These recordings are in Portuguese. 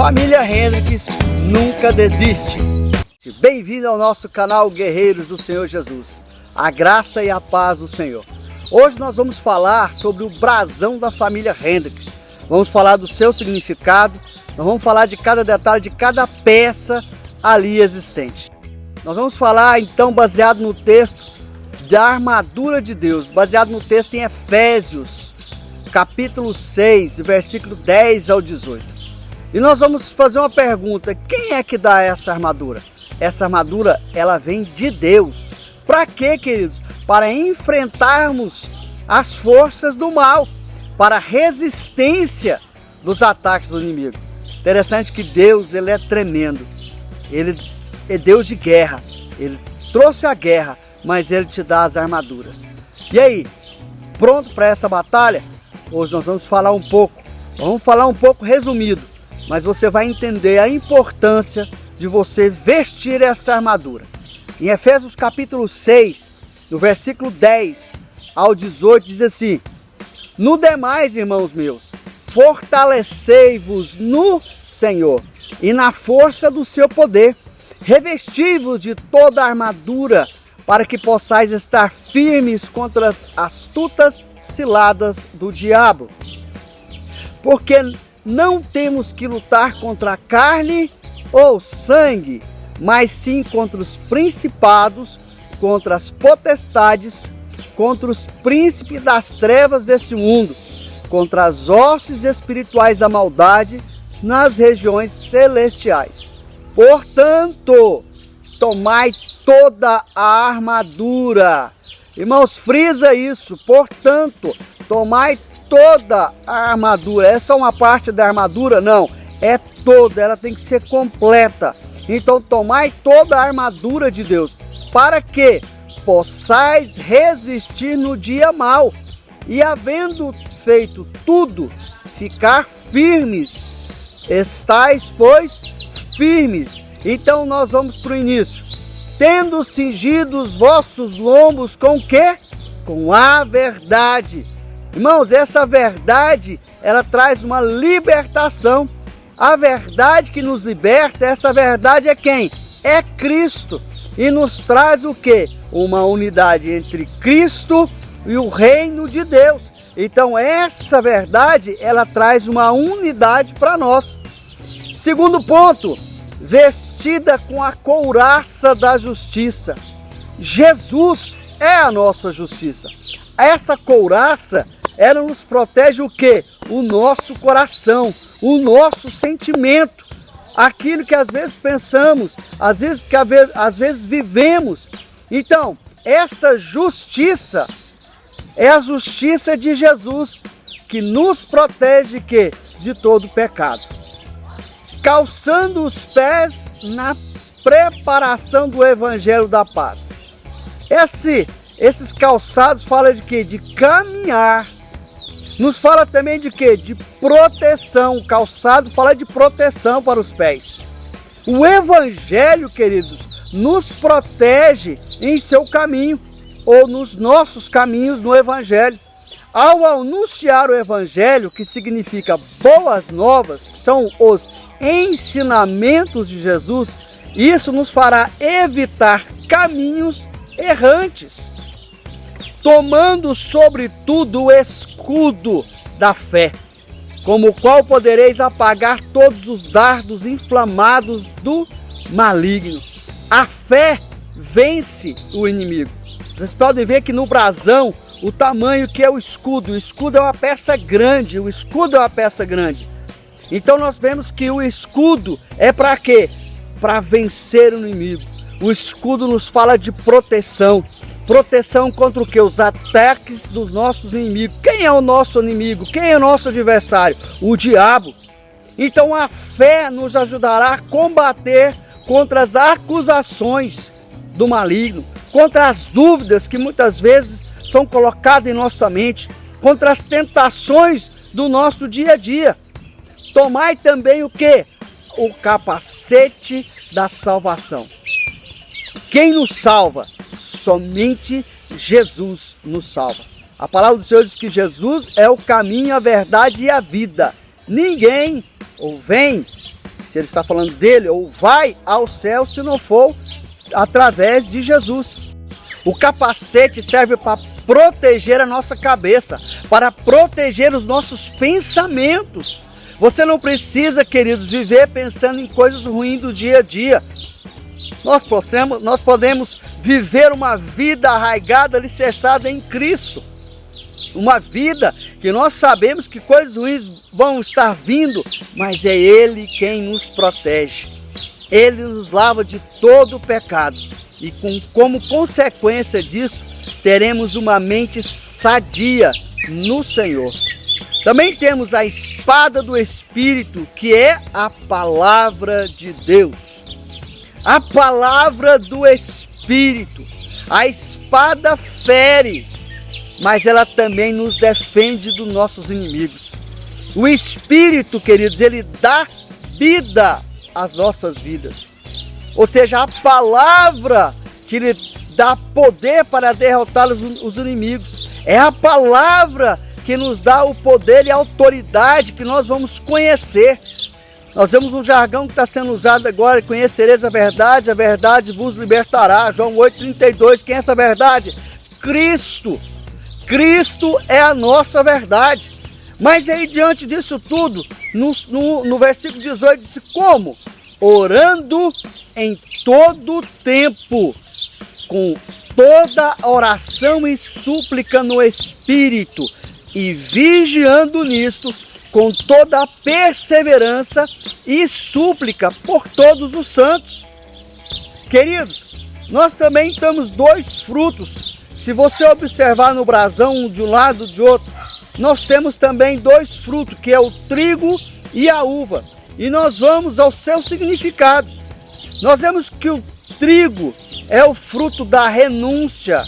Família Hendricks nunca desiste. Bem-vindo ao nosso canal Guerreiros do Senhor Jesus. A graça e a paz do Senhor. Hoje nós vamos falar sobre o brasão da família Hendricks. Vamos falar do seu significado. Nós vamos falar de cada detalhe, de cada peça ali existente. Nós vamos falar então baseado no texto da armadura de Deus, baseado no texto em Efésios, capítulo 6, versículo 10 ao 18. E nós vamos fazer uma pergunta: quem é que dá essa armadura? Essa armadura, ela vem de Deus. Para quê, queridos? Para enfrentarmos as forças do mal, para a resistência dos ataques do inimigo. Interessante que Deus, ele é tremendo. Ele é Deus de guerra. Ele trouxe a guerra, mas ele te dá as armaduras. E aí, pronto para essa batalha? Hoje nós vamos falar um pouco resumido, mas você vai entender a importância de você vestir essa armadura. Em Efésios capítulo 6, no versículo 10 ao 18, diz assim: no demais, irmãos meus, fortalecei-vos no Senhor e na força do seu poder, revesti-vos de toda a armadura, para que possais estar firmes contra as astutas ciladas do diabo. Porque não temos que lutar contra a carne ou sangue, mas sim contra os principados, contra as potestades, contra os príncipes das trevas desse mundo, contra as hostes espirituais da maldade nas regiões celestiais. Portanto, tomai toda a armadura. Irmãos, frisa isso. Portanto, tomai toda a armadura. Essa é uma parte da armadura? Não, é toda. Ela tem que ser completa. Então, tomai toda a armadura de Deus, para que possais resistir no dia mau, e havendo feito tudo, ficar firmes. Estais, pois, firmes. Então nós vamos para o início. Tendo cingido os vossos lombos com o quê? Com a verdade. Irmãos, essa verdade, ela traz uma libertação. A verdade que nos liberta, essa verdade é quem? É Cristo. E nos traz o quê? Uma unidade entre Cristo e o reino de Deus. Então essa verdade, ela traz uma unidade para nós. Segundo ponto, vestida com a couraça da justiça. Jesus é a nossa justiça. Essa couraça, ela nos protege o quê? O nosso coração, o nosso sentimento, aquilo que às vezes pensamos, às vezes vivemos. Então, essa justiça é a justiça de Jesus, que nos protege que? De todo pecado. Calçando os pés na preparação do evangelho da paz. Esses calçados falam de quê? De caminhar. Nos fala também de quê? De proteção. O calçado fala de proteção para os pés. O evangelho, queridos, nos protege em seu caminho, ou nos nossos caminhos no evangelho. Ao anunciar o evangelho, que significa boas novas, que são os ensinamentos de Jesus, isso nos fará evitar caminhos errantes, tomando sobretudo o escudo da fé, como o qual podereis apagar todos os dardos inflamados do maligno. A fé vence o inimigo. Vocês podem ver que no brasão, o tamanho que é o escudo é uma peça grande, Então nós vemos que o escudo é para quê? Para vencer o inimigo. O escudo nos fala de proteção. Proteção contra o quê? Os ataques dos nossos inimigos. Quem é o nosso inimigo? Quem é o nosso adversário? O diabo. Então a fé nos ajudará a combater contra as acusações do maligno, contra as dúvidas que muitas vezes são colocadas em nossa mente, contra as tentações do nosso dia a dia. Tomai também o quê? O capacete da salvação. Quem nos salva? Somente Jesus nos salva. A palavra do Senhor diz que Jesus é o caminho, a verdade e a vida. Ninguém ou vem se ele está falando dele, ou vai ao céu se não for através de Jesus. O capacete serve para proteger a nossa cabeça, para proteger os nossos pensamentos. Você não precisa, queridos, viver pensando em coisas ruins do dia a dia. Nós podemos viver uma vida arraigada, alicerçada em Cristo. Uma vida que nós sabemos que coisas ruins vão estar vindo, mas é Ele quem nos protege. Ele nos lava de todo o pecado. E como consequência disso, teremos uma mente sadia no Senhor. Também temos a espada do Espírito, que é a palavra de Deus. A palavra do Espírito. A espada fere, mas ela também nos defende dos nossos inimigos. O Espírito, queridos, ele dá vida às nossas vidas. Ou seja, a palavra que lhe dá poder para derrotar os inimigos. É a palavra que nos dá o poder e a autoridade que nós vamos conhecer. Nós vemos um jargão que está sendo usado agora: conhecereis a verdade vos libertará. João 8,32, quem é essa verdade? Cristo. Cristo é a nossa verdade. Mas aí, diante disso tudo, no versículo 18, disse como? Orando em todo tempo, com toda oração e súplica no Espírito, e vigiando nisto, com toda a perseverança e súplica por todos os santos. Queridos, nós também temos dois frutos. Se você observar no brasão, um de um lado e de outro, nós temos também dois frutos, que é o trigo e a uva. E nós vamos aos seus significados. Nós vemos que o trigo é o fruto da renúncia.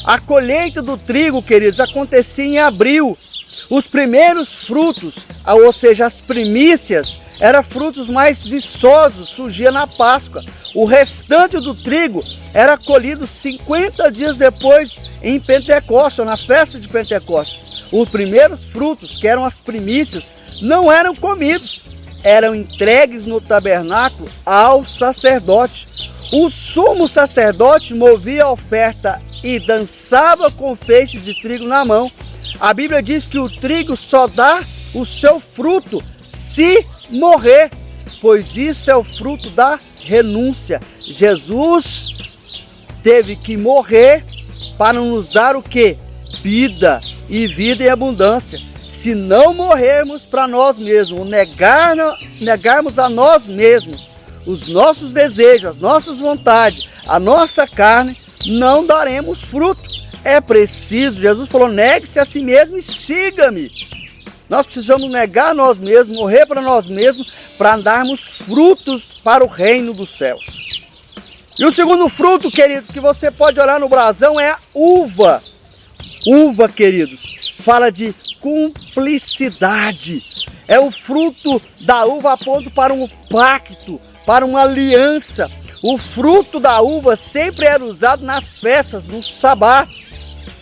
A colheita do trigo, queridos, acontecia em abril. Os primeiros frutos, ou seja, as primícias, eram frutos mais viçosos, surgia na Páscoa. O restante do trigo era colhido 50 dias depois em Pentecostes, na festa de Pentecostes. Os primeiros frutos, que eram as primícias, não eram comidos, eram entregues no tabernáculo ao sacerdote. O sumo sacerdote movia a oferta e dançava com feixes de trigo na mão. A Bíblia diz que o trigo só dá o seu fruto se morrer, pois isso é o fruto da renúncia. Jesus teve que morrer para nos dar o quê? Vida, e vida em abundância. Se não morrermos para nós mesmos, negarmos a nós mesmos, os nossos desejos, as nossas vontades, a nossa carne, não daremos fruto. É preciso, Jesus falou, negue-se a si mesmo e siga-me. Nós precisamos negar a nós mesmos, morrer para nós mesmos, para darmos frutos para o reino dos céus. E o segundo fruto, queridos, que você pode olhar no brasão é a uva. Uva, queridos, fala de cumplicidade. É o fruto da uva, aponta para um pacto, para uma aliança. O fruto da uva sempre era usado nas festas, no sabá,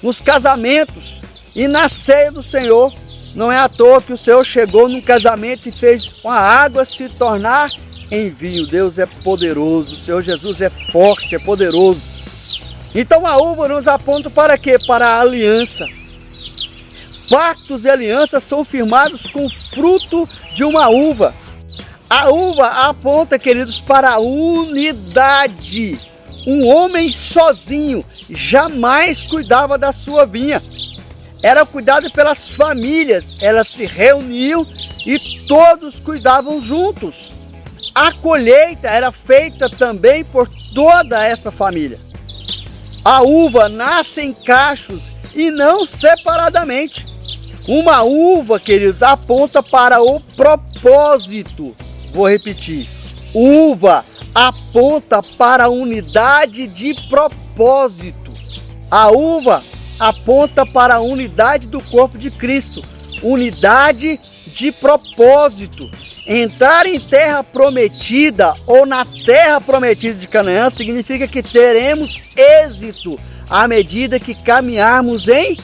nos casamentos e na ceia do Senhor. Não é à toa que o Senhor chegou num casamento e fez a água se tornar em vinho. Deus é poderoso, o Senhor Jesus é forte, é poderoso. Então a uva nos aponta para quê? Para a aliança. Pactos e alianças são firmados com o fruto de uma uva. A uva aponta, queridos, para a unidade. Um homem sozinho jamais cuidava da sua vinha. Era cuidado pelas famílias, elas se reuniam e todos cuidavam juntos. A colheita era feita também por toda essa família. A uva nasce em cachos e não separadamente. Uma uva, queridos, aponta para o propósito. Vou repetir. Uva aponta para a unidade de propósito. A uva aponta para a unidade do corpo de Cristo. Unidade de propósito. Entrar em terra prometida ou na terra prometida de Canaã significa que teremos êxito à medida que caminharmos em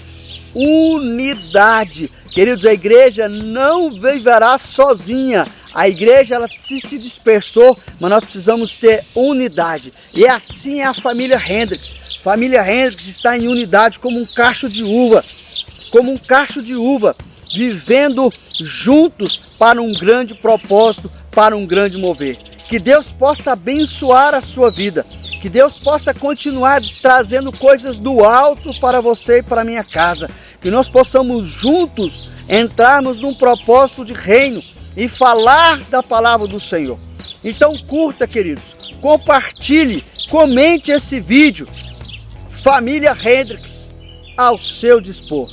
unidade, Queridos, a igreja não viverá sozinha. A igreja ela se dispersou, mas nós precisamos ter unidade. E assim é a família Hendricks. Família Hendricks está em unidade como um cacho de uva. Como um cacho de uva, vivendo juntos para um grande propósito, para um grande mover. Que Deus possa abençoar a sua vida. Que Deus possa continuar trazendo coisas do alto para você e para a minha casa. Que nós possamos juntos entrarmos num propósito de reino e falar da palavra do Senhor. Então curta, queridos, compartilhe, comente esse vídeo. Família Hendricks, ao seu dispor.